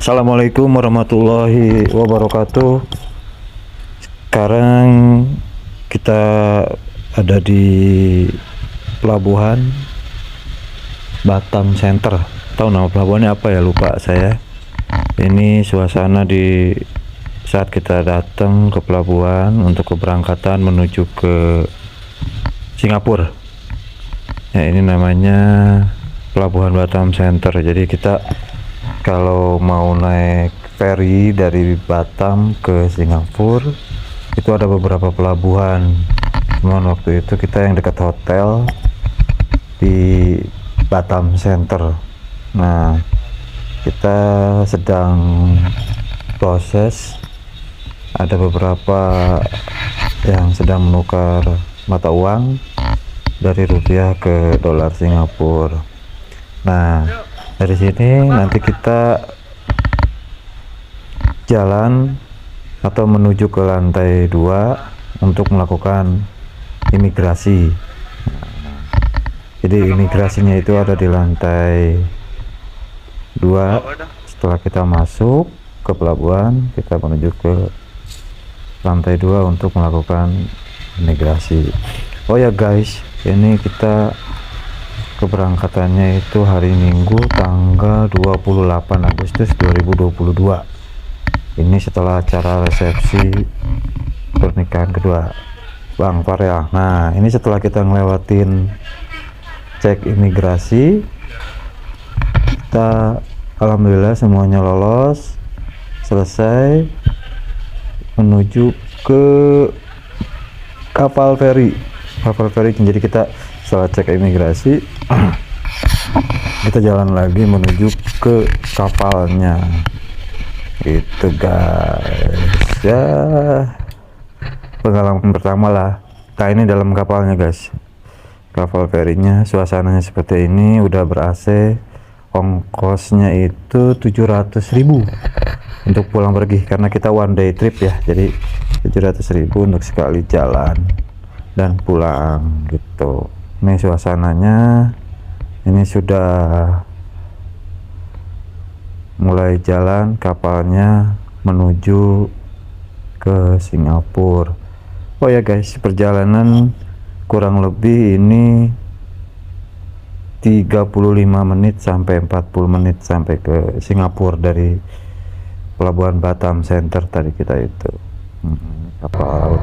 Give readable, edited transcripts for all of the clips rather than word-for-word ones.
Assalamualaikum warahmatullahi wabarakatuh. Sekarang kita ada di pelabuhan Batam Center. Tahu nama pelabuhannya apa ya? Lupa saya. Ini suasana di saat kita datang ke pelabuhan untuk keberangkatan menuju ke Singapura. Ya, ini namanya Pelabuhan Batam Center. Jadi kita kalau mau naik ferry dari Batam ke Singapura itu ada beberapa pelabuhan. Cuman waktu itu kita yang dekat hotel di Batam Center. Nah, kita sedang proses, ada beberapa yang sedang menukar mata uang dari rupiah ke dolar Singapura. Nah, dari sini nanti kita jalan atau menuju ke lantai 2 untuk melakukan imigrasi. Jadi imigrasinya itu ada di lantai 2. Setelah kita masuk ke pelabuhan, kita menuju ke lantai 2 untuk melakukan imigrasi. Oh ya guys, ini kita keberangkatannya itu hari Minggu tanggal 28 Agustus 2022. Ini setelah acara resepsi pernikahan kedua Bang Farel. Nah, ini setelah kita ngelewatin cek imigrasi, kita alhamdulillah semuanya lolos, selesai menuju ke kapal feri. Jadi kita setelah cek imigrasi kita jalan lagi menuju ke kapalnya gitu guys. Ya, pengalaman pertama lah. Nah, ini dalam kapalnya guys, kapal ferinya suasananya seperti ini, udah ber-AC. Ongkosnya itu 700.000 untuk pulang pergi karena kita one day trip ya, jadi 700.000 untuk sekali jalan dan pulang gitu. Ini suasananya, ini sudah mulai jalan kapalnya menuju ke Singapura. Oh ya guys, perjalanan kurang lebih ini 35 menit sampai 40 menit sampai ke Singapura dari pelabuhan Batam Center tadi kita itu. Kapal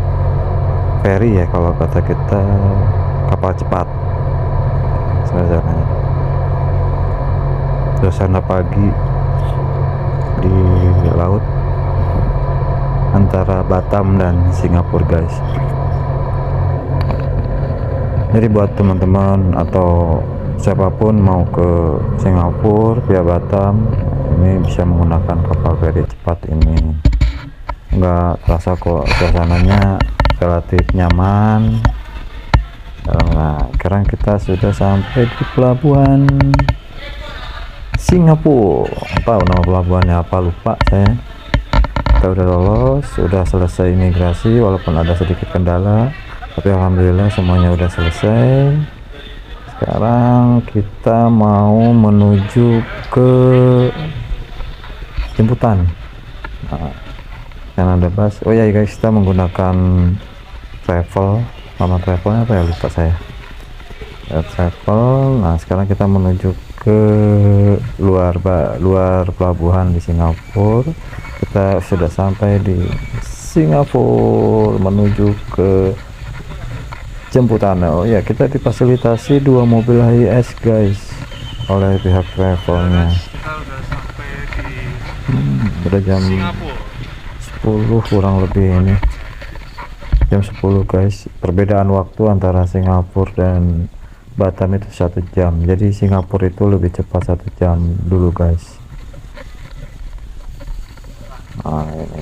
feri ya kalau kata kita, kapal cepat. Suasana pagi di laut antara Batam dan Singapura guys. Jadi buat teman-teman atau siapapun mau ke Singapura via Batam, ini bisa menggunakan kapal feri cepat ini. Enggak terasa kok, suasananya relatif nyaman. Nah, sekarang kita sudah sampai di pelabuhan Singapura. Apa nama pelabuhannya, apa lupa saya. Kita udah lolos, sudah selesai imigrasi walaupun ada sedikit kendala, tapi alhamdulillah semuanya udah selesai. Sekarang kita mau menuju ke jemputan. Nah, yang ada bus. Oh ya guys, kita menggunakan travel. Nama travelnya apa ya, lupa saya. Travel. Nah, sekarang kita menuju ke luar pelabuhan di Singapura. Kita sudah sampai di Singapura menuju ke jemputan. Oh ya, kita difasilitasi 2 mobil HiAce guys oleh pihak travelnya. Udah jam 10 kurang lebih ini, jam 10 guys. Perbedaan waktu antara Singapura dan Batam itu 1 jam, jadi Singapura itu lebih cepat 1 jam dulu guys. Nah, ini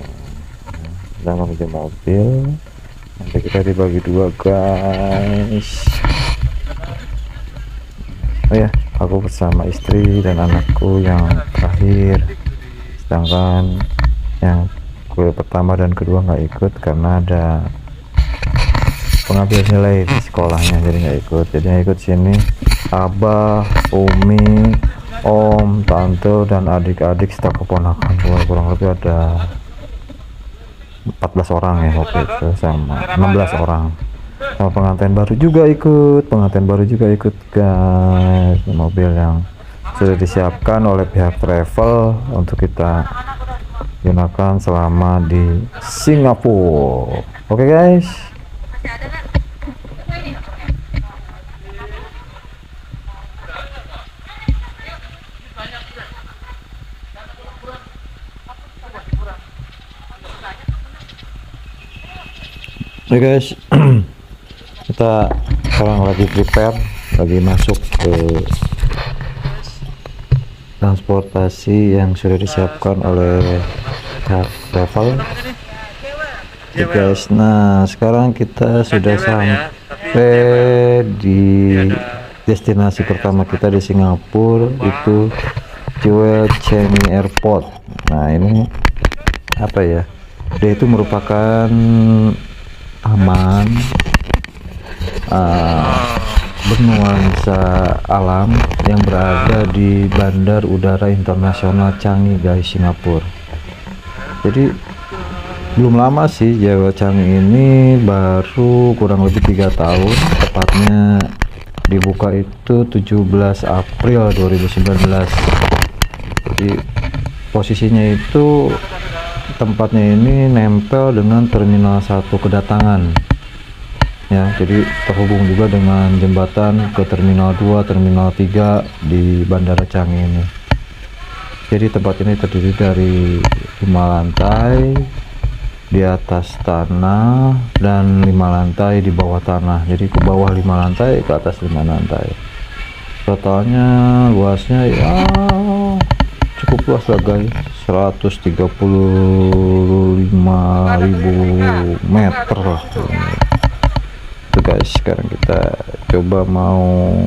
sedang menuju mobil, nanti kita dibagi 2 guys. Oh ya, aku bersama istri dan anakku yang terakhir, sedangkan yang pertama dan kedua nggak ikut karena ada pengambil nilai di sekolahnya, jadi nggak ikut. Jadi yang ikut sini Abah, Umi, om, tante, dan adik-adik serta keponakan. Kurang lebih ada 14 orang ya waktu itu, sama 16 orang. Sama pengantin baru juga ikut guys. Mobil yang sudah disiapkan oleh pihak travel untuk kita gunakan selama di Singapura. Oke guys. Oke guys, kita sekarang lagi prepare, lagi masuk ke transportasi yang sudah disiapkan oleh pihak travel. Oke guys, nah sekarang kita sudah sampai di destinasi pertama kita di Singapura, itu Chua Changi Airport. Nah ini apa ya, dia itu merupakan aman, bernuansa alam yang berada di Bandar Udara Internasional Changi guys, Singapura. Jadi belum lama sih Chua Changi ini, baru kurang lebih 3 tahun, tepatnya dibuka itu 17 April 2019. Jadi posisinya itu, tempatnya ini nempel dengan Terminal 1 kedatangan ya, jadi terhubung juga dengan jembatan ke Terminal 2, Terminal 3 di Bandara Changi ini. Jadi tempat ini terdiri dari 5 lantai di atas tanah dan 5 lantai di bawah tanah. Jadi ke bawah 5 lantai, ke atas 5 lantai. Totalnya luasnya ya cukup luas lah guys, 135.000 meter lah itu guys. Sekarang kita coba mau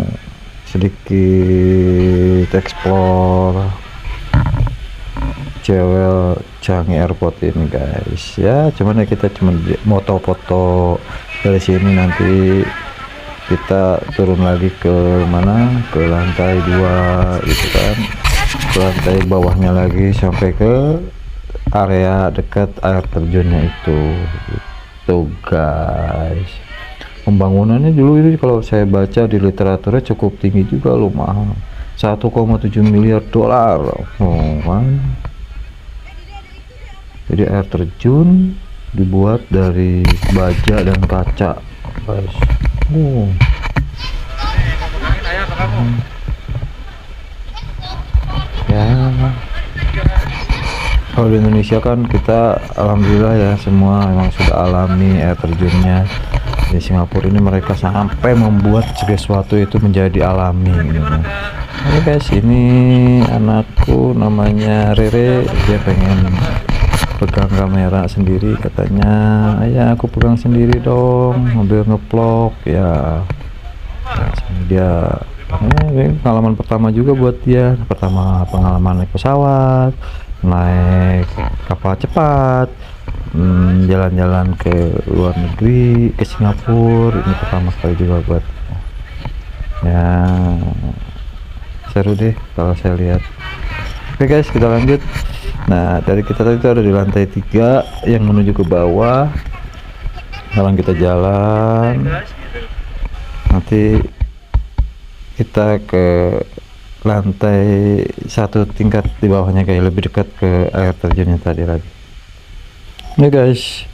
sedikit explore Chua Changi Airport ini guys ya. Cuman ya kita cuma foto-foto dari sini, nanti kita turun lagi ke mana, ke lantai 2 gitu kan, ke lantai bawahnya lagi sampai ke area dekat air terjunnya itu guys. Pembangunannya dulu ini kalau saya baca di literaturnya cukup tinggi juga loh, mahal, 1,7 miliar dolar. Kan? Jadi air terjun dibuat dari baja dan kaca guys. Ya, kalau di Indonesia kan kita alhamdulillah ya, semua memang sudah alami air terjunnya. Di Singapura ini mereka sampai membuat segala sesuatu itu menjadi alami gitu. Oke guys, ini anakku namanya Rere, dia pengen pegang kamera sendiri, katanya ayah aku pegang sendiri dong, mobil ngevlog ya. Dia ini pengalaman pertama juga buat dia, pertama pengalaman naik pesawat, naik kapal cepat, jalan-jalan ke luar negeri, ke Singapura, ini pertama kali juga buat ya. Seru deh kalau saya lihat. Oke guys, kita lanjut. Nah, dari kita tadi itu ada di lantai 3 yang menuju ke bawah. Sekarang kita jalan, nanti kita ke lantai 1 tingkat di bawahnya, kayak lebih dekat ke air terjunnya tadi lagi. Ini guys,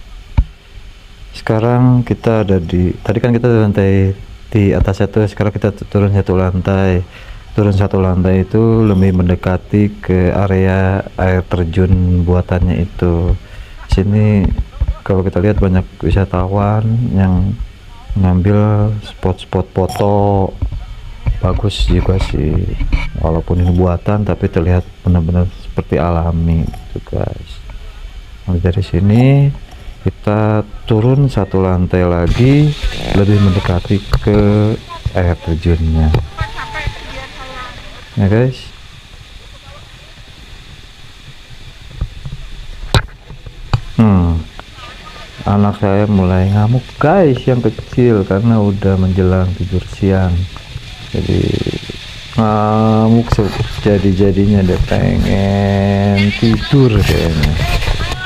sekarang kita ada di, tadi kan kita di lantai di atas itu, sekarang kita turun 1 lantai. Turun 1 lantai itu lebih mendekati ke area air terjun buatannya itu. Sini kalau kita lihat banyak wisatawan yang ngambil spot-spot foto, bagus juga sih, walaupun ini buatan tapi terlihat benar-benar seperti alami gitu guys. Nah, dari sini kita turun 1 lantai lagi, lebih mendekati ke air terjunnya ya guys. Anak saya mulai ngamuk guys, yang kecil, karena udah menjelang tidur siang, jadi ngamuk jadi-jadinya, dia pengen tidur kayaknya.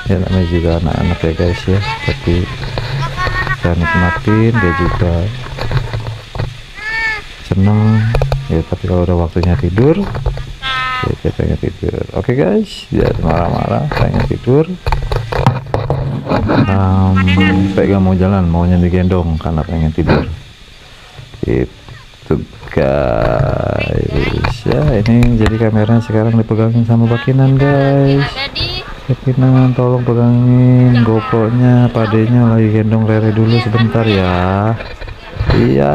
Ya namanya juga anak-anak ya guys ya, tapi kita nikmatin, dia juga seneng ya, tapi kalau udah waktunya tidur ya dia pengen tidur. Oke guys, dia marah-marah pengen tidur, sampai gak mau jalan, maunya digendong karena pengen tidur. Itu guys ya, ini jadi kameranya sekarang dipegangin sama Bakinan guys. Bakinan tolong pegangin GoPro-nya, padenya lagi gendong Rere dulu sebentar ya. Iya,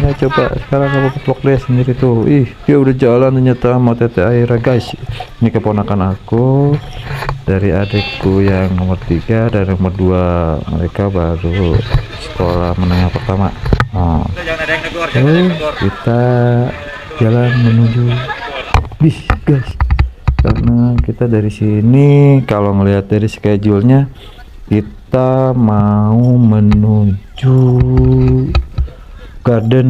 ini coba sekarang kamu vlog deh sendiri tuh. Ih, dia udah jalan ternyata mau tete air guys. Ini keponakan aku dari adikku yang nomor 3 dan nomor 2, mereka baru sekolah menengah pertama. Kita jalan menuju bis guys, karena kita dari sini kalau ngelihat dari schedule-nya kita mau menuju Garden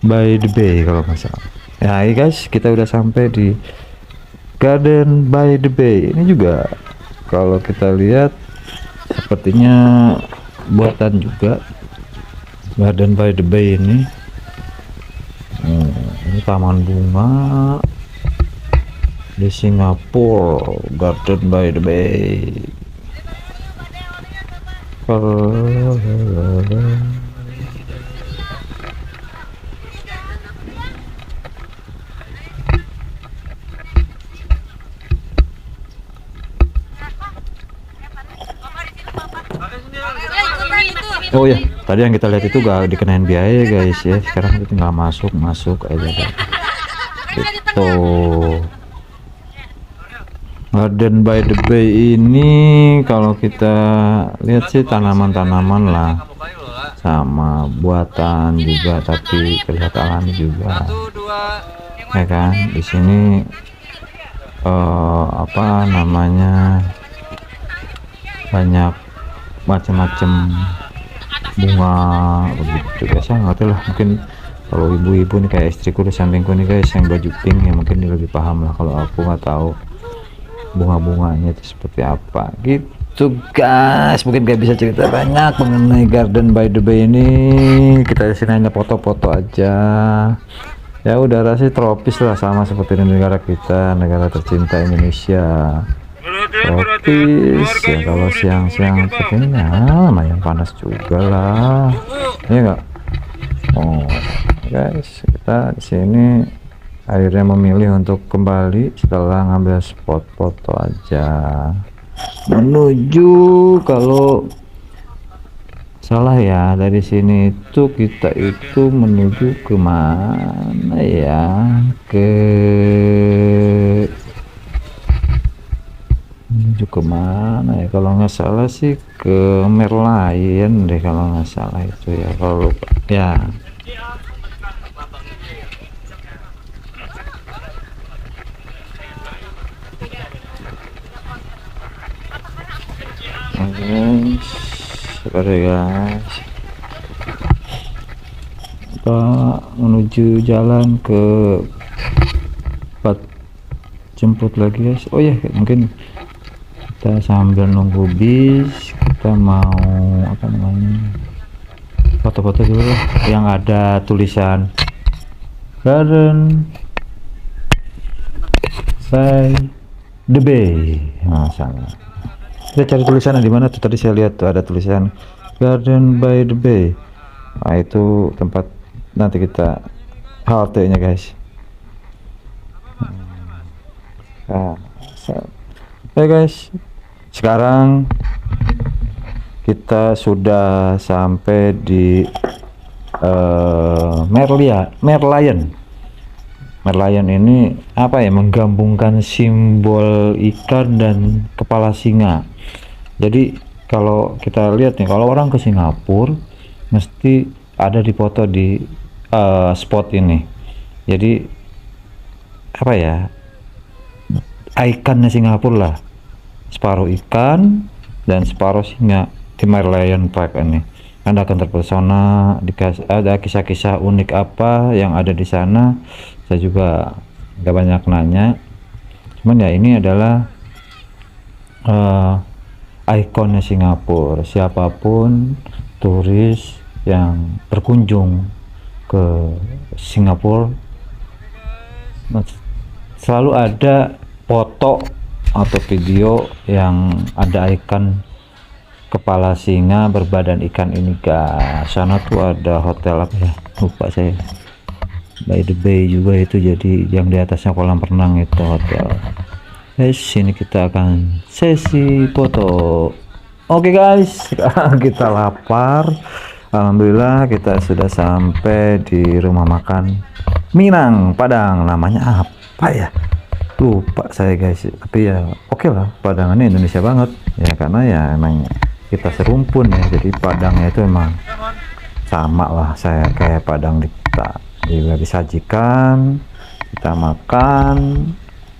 by the Bay kalau nggak salah. Ya guys, kita udah sampai di Garden by the Bay. Ini juga kalau kita lihat sepertinya buatan juga Garden by the Bay ini. Ini taman bunga di Singapura, Garden by the Bay. Oh ya, tadi yang kita lihat itu gak dikenain biaya guys ya, sekarang kita tinggal masuk aja kan. Itu Garden by the Bay ini kalau kita lihat sih tanaman-tanaman lah, sama buatan juga, tapi terlihat alami juga ya kan. Di sini apa namanya, banyak macam-macam bunga begitu guys. Nggak tahu lah, mungkin kalau ibu-ibu nih kayak istriku di sampingku nih guys yang baju pink ya, mungkin dia lebih paham lah. Kalau aku nggak tahu bunga-bunganya itu seperti apa gitu guys. Mungkin gak bisa cerita banyak mengenai Garden by the Bay ini, kita di sini hanya foto-foto aja ya. Udara sih tropis lah, sama seperti di negara kita, negara tercinta Indonesia. Tropis ya, kalau siang-siang seperti ini ya lumayan panas juga lah ya enggak. Oh guys, kita di sini akhirnya memilih untuk kembali setelah ngambil spot foto aja, menuju, kalau salah ya dari sini itu kita itu menuju ke mana ya, menuju ke mana ya, kalau nggak salah sih ke Merlion deh kalau nggak salah itu ya, kalau lupa ya. Sabar ya guys, kita menuju jalan ke tempat jemput lagi guys. Oh ya, mungkin kita sambil nunggu bis kita mau apa namanya, foto-foto dulu lah yang ada tulisan Garden by the Bay. Nah, salah. Kita cari tulisannya di mana tuh, tadi saya lihat tuh ada tulisan Garden by the Bay. Nah itu tempat nanti kita halte nya guys. Nah, oke guys, sekarang kita sudah sampai di Merlion. Merlion ini apa ya, menggabungkan simbol ikan dan kepala singa. Jadi kalau kita lihat nih, kalau orang ke Singapura mesti ada di foto di spot ini. Jadi apa ya, ikonnya Singapura lah, separuh ikan dan separuh singa di Merlion Park ini. Anda akan terpesona. Ada kisah-kisah unik apa yang ada di sana, saya juga nggak banyak nanya, cuman ya ini adalah ikonnya Singapura. Siapapun turis yang berkunjung ke Singapura selalu ada foto atau video yang ada ikon kepala singa berbadan ikan ini guys. Sana tuh ada hotel apa ya, lupa saya, by the bay juga itu, jadi yang di atasnya kolam renang itu hotel. Sini kita akan sesi foto. Oke guys, sekarang kita lapar. Alhamdulillah kita sudah sampai di rumah makan Minang Padang. Namanya apa ya, lupa saya guys, tapi ya oke lah, Padangannya Indonesia banget ya, karena ya emang kita serumpun ya, jadi Padangnya itu emang sama lah saya kayak Padang di kita. Juga disajikan, kita makan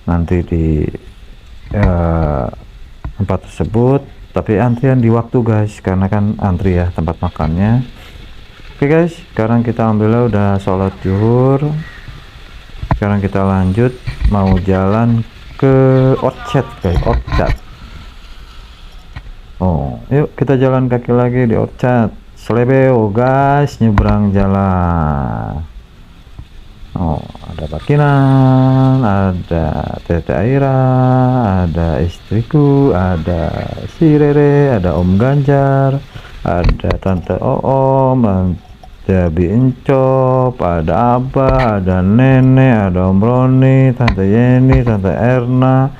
nanti di tempat tersebut, tapi antrian di waktu guys, karena kan antri ya tempat makannya. Oke guys, sekarang kita alhamdulillah udah sholat zuhur. Sekarang kita lanjut mau jalan ke Orchard guys, Orchard. Oh, yuk kita jalan kaki lagi di Orchard. Slebeo guys, nyebrang jalan. Oh, ada Bakinan, ada Tete Aira, ada istriku, ada si Rere, ada Om Ganjar, ada Tante Oom, ada Bi Encop, ada Abah, ada Nenek, ada Om Roni, Tante Yeni, Tante Erna,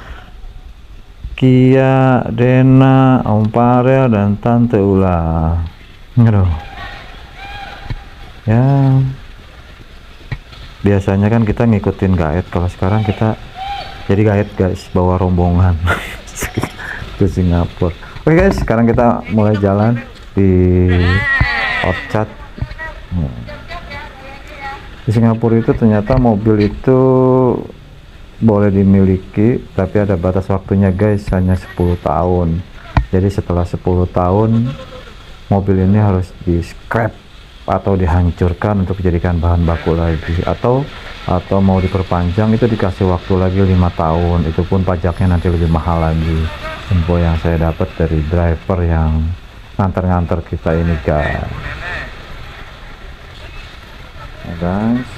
Kia, Dena, Om Parel, dan Tante Ula. Aduh. Ya, biasanya kan kita ngikutin guide, kalau sekarang kita jadi guide guys, bawa rombongan ke Singapura. Oke guys, sekarang kita mulai jalan di Orchard. Di Singapura itu ternyata mobil itu boleh dimiliki, tapi ada batas waktunya guys, hanya 10 tahun. Jadi setelah 10 tahun mobil ini harus di scrap atau dihancurkan untuk dijadikan bahan baku lagi, atau mau diperpanjang itu dikasih waktu lagi 5 tahun. Itu pun pajaknya nanti lebih mahal lagi. Info yang saya dapat dari driver yang nganter-nganter kita ini guys. Guys,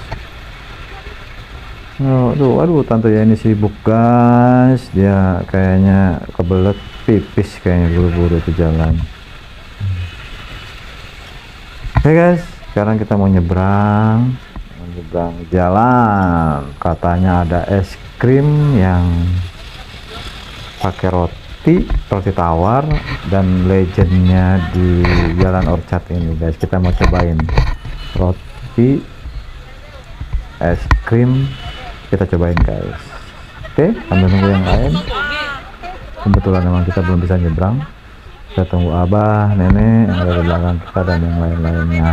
aduh tante ya ini sibuk guys, dia kayaknya kebelet pipis, kayaknya buru-buru ke jalan. Oke guys, sekarang kita mau nyebrang jalan. Katanya ada es krim yang pakai roti tawar, dan legendnya di Jalan Orchard ini guys. Kita mau cobain roti es krim, kita cobain guys. Oke, sambil nunggu yang lain. Kebetulan memang kita belum bisa nyebrang, kita tunggu Abah, Nenek yang ada di belakang kita, dan yang lain-lainnya.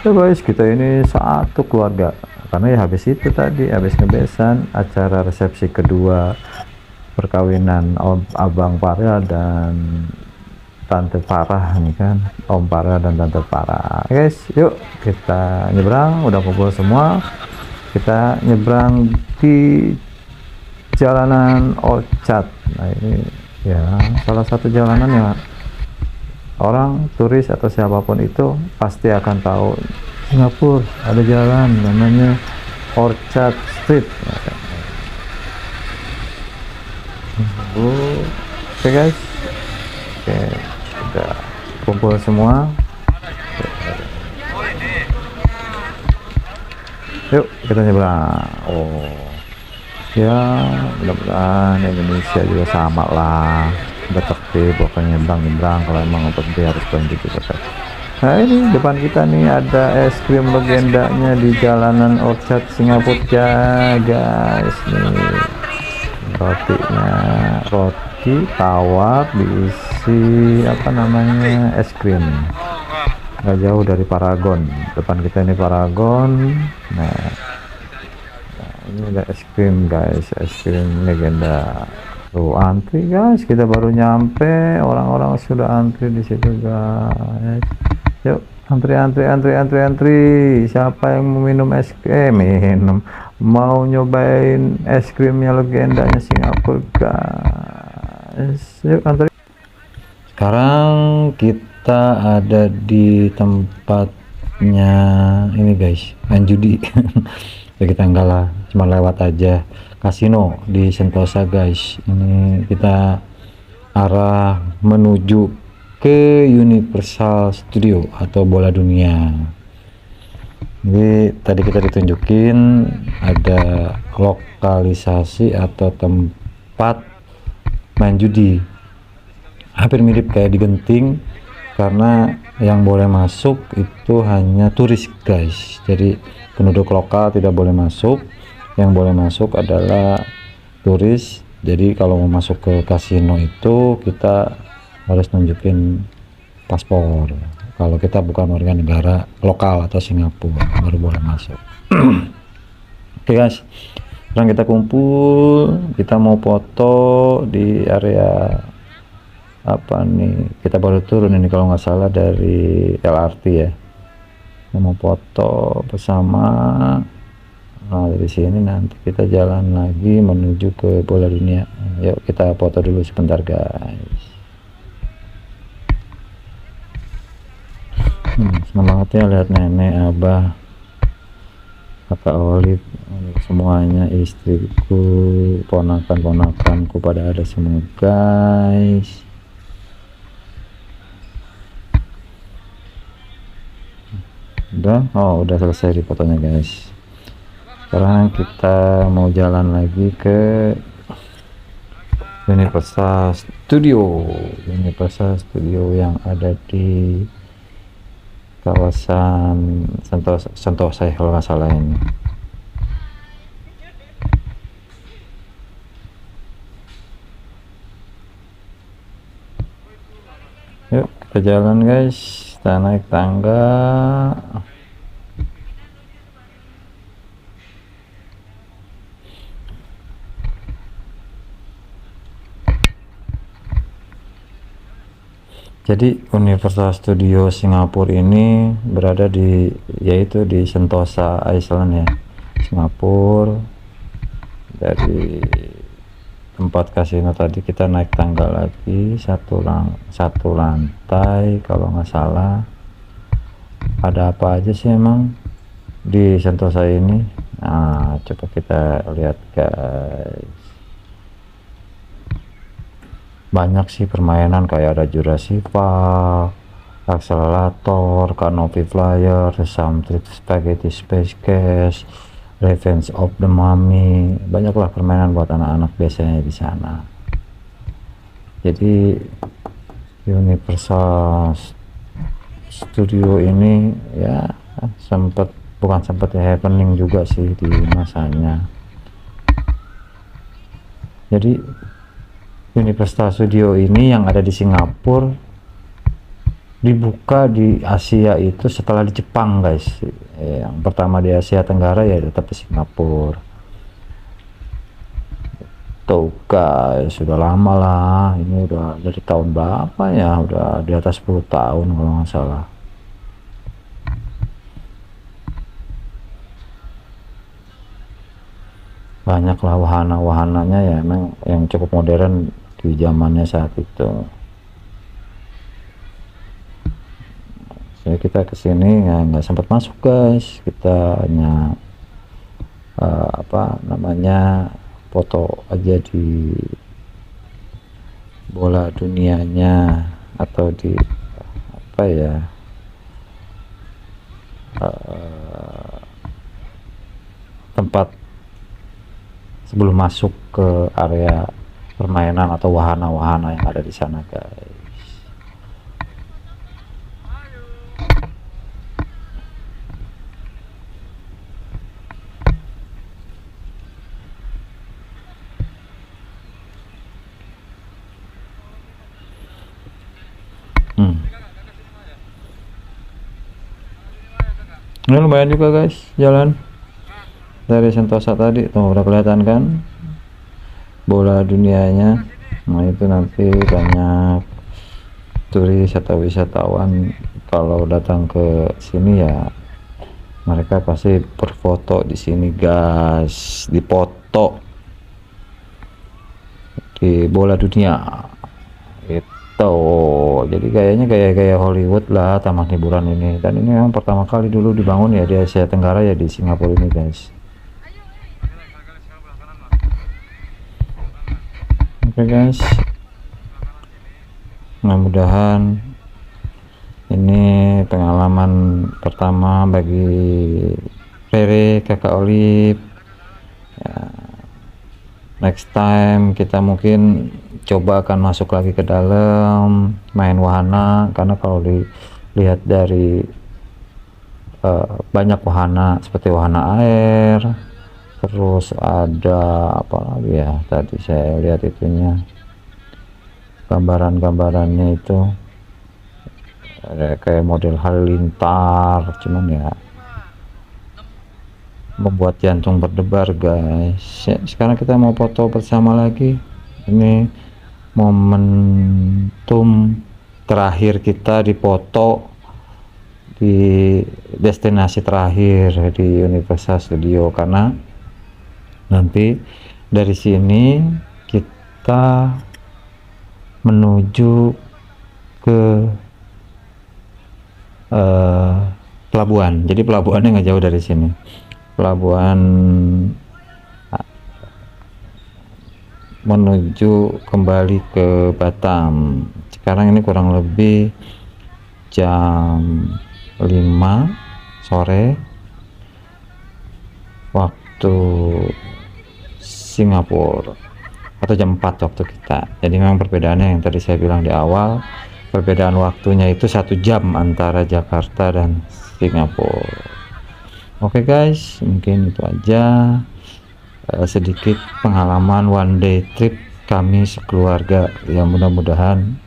Ya guys, kita ini satu keluarga, karena ya habis itu tadi, habis ngebesan acara resepsi kedua perkawinan Abang Farel dan Tante Farah nih kan, Om Farel dan Tante Farah. Guys, yuk kita nyebrang, udah kumpul semua. Kita nyebrang di jalanan Orchard. Nah ini ya salah satu jalanan ya, orang turis atau siapapun itu pasti akan tahu Singapura ada jalan namanya Orchard Street. Oke guys, oke, udah kumpul semua. Yuk kita nyebrang. Oh ya, mudah-mudahan Indonesia juga sama lah, udah tertib, bukan nyebrang kalau emang berhenti harus berhenti juga kan. Nah ini depan kita nih ada es krim legendanya di jalanan Orchard Singapura ya guys. Nih rotinya, roti tawar diisi apa namanya, es krim. Nggak jauh dari Paragon, depan kita ini Paragon. Nah ini ada es krim guys, es krim legenda. Tuh antri guys, kita baru nyampe, orang-orang sudah antri di situ guys. Yuk, antri. Siapa yang mau minum es krim? Minum. Mau nyobain es krimnya legendanya Singapura, guys. Yuk, antri. Sekarang kita ada di tempatnya ini, guys, main judi. Ya kita enggak lah, cuma lewat aja. Kasino di Sentosa, guys. Ini kita arah menuju ke Universal Studio atau bola dunia. Jadi tadi kita ditunjukin ada lokalisasi atau tempat main judi, hampir mirip kayak di Genting, karena yang boleh masuk itu hanya turis, guys. Jadi penduduk lokal tidak boleh masuk, yang boleh masuk adalah turis. Jadi kalau mau masuk ke kasino itu kita harus nunjukin paspor. Kalau kita bukan warga negara lokal atau Singapura baru boleh masuk. Oke, guys, sekarang kita kumpul, kita mau foto di area apa nih, kita baru turun ini kalau nggak salah dari LRT ya. Kita mau foto bersama. Nah, dari sini nanti kita jalan lagi menuju ke bola dunia. Yuk kita foto dulu sebentar, guys. Senang banget ya lihat nenek, abah, kakak Olive, semuanya, istriku, ponakan-ponakanku pada ada semua, guys. Udah selesai di fotonya, guys. Sekarang kita mau jalan lagi ke Universal Studio yang ada di kawasan Sentosa ya, kalau nggak salah ini. Yuk kita jalan, guys, kita naik tangga. Jadi Universal Studio Singapura ini berada di, yaitu di Sentosa Island ya, Singapura. Dari tempat kasino tadi kita naik tangga lagi satu lantai kalau nggak salah. Ada apa aja sih emang di Sentosa ini? Nah, coba kita lihat, guys. Banyak sih permainan, kayak ada Jurassic Park, Accelerator, Canopy Flyer, Sesame Street, Spaghetti Space Case, Revenge of the Mummy. Banyaklah permainan buat anak-anak biasanya di sana. Jadi Universal Studio ini ya bukan sempat ya, happening juga sih di masanya. Jadi Universal Studio ini yang ada di Singapura dibuka di Asia itu setelah di Jepang, guys. Yang pertama di Asia Tenggara ya tetap di Singapura. Tuh, guys, sudah lama lah, ini udah dari tahun berapa ya, udah di atas 10 tahun kalau nggak salah. Banyaklah wahana-wahananya ya, emang yang cukup modern di zamannya saat itu. Jadi kita kesini nggak sempat masuk, guys. Kita hanya foto aja di bola dunianya atau di apa ya, tempat sebelum masuk ke area permainan atau wahana-wahana yang ada di sana, guys. Ini lumayan juga, guys, jalan dari Sentosa tadi tuh udah kelihatan kan bola dunianya. Nah itu nanti banyak turis atau wisatawan kalau datang ke sini ya mereka pasti berfoto di sini guys, dipoto di bola dunia itu. Jadi kayaknya gaya-gaya Hollywood lah taman hiburan ini, dan ini yang pertama kali dulu dibangun ya di Asia Tenggara ya, di Singapura ini guys. Oke guys, mudah-mudahan ini pengalaman pertama bagi Rere, kakak Olip ya. Next time kita mungkin coba akan masuk lagi ke dalam main wahana, karena kalau dilihat dari banyak wahana seperti wahana air, terus ada apa lagi ya, tadi saya lihat itunya gambarannya itu ada kayak model halilintar, cuman ya membuat jantung berdebar guys. Sekarang kita mau foto bersama lagi, ini momentum terakhir kita dipoto di destinasi terakhir di Universal Studio, karena nanti dari sini kita menuju ke pelabuhan. Jadi pelabuhannya nggak jauh dari sini, pelabuhan menuju kembali ke Batam. Sekarang ini kurang lebih jam 5 sore waktu Singapura, atau jam 4 waktu kita. Jadi memang perbedaannya yang tadi saya bilang di awal, perbedaan waktunya itu 1 jam antara Jakarta dan Singapura. Oke guys, mungkin itu aja sedikit pengalaman one day trip kami sekeluarga yang mudah-mudahan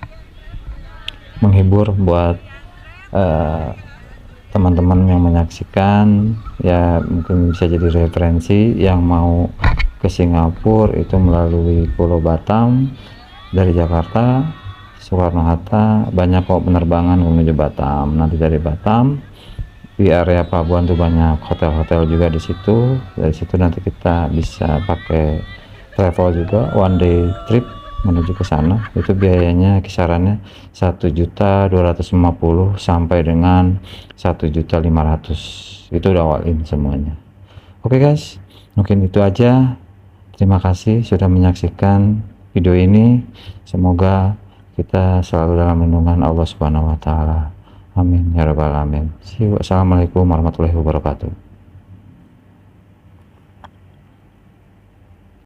menghibur buat teman-teman yang menyaksikan ya, mungkin bisa jadi referensi yang mau ke Singapura itu melalui Pulau Batam dari Jakarta. Soekarno-Hatta banyak kok penerbangan menuju Batam. Nanti dari Batam di area pelabuhan tuh banyak hotel-hotel juga di situ. Dari situ nanti kita bisa pakai travel juga, one day trip menuju ke sana. Itu biayanya kisarannya 1.250.000 sampai dengan 1.500.000. Itu udah all in semuanya. Oke guys, mungkin itu aja. Terima kasih sudah menyaksikan video ini. Semoga kita selalu dalam lindungan Allah Subhanahu wa Ta'ala. Amin ya rabbal alamin. Assalamualaikum warahmatullahi wabarakatuh.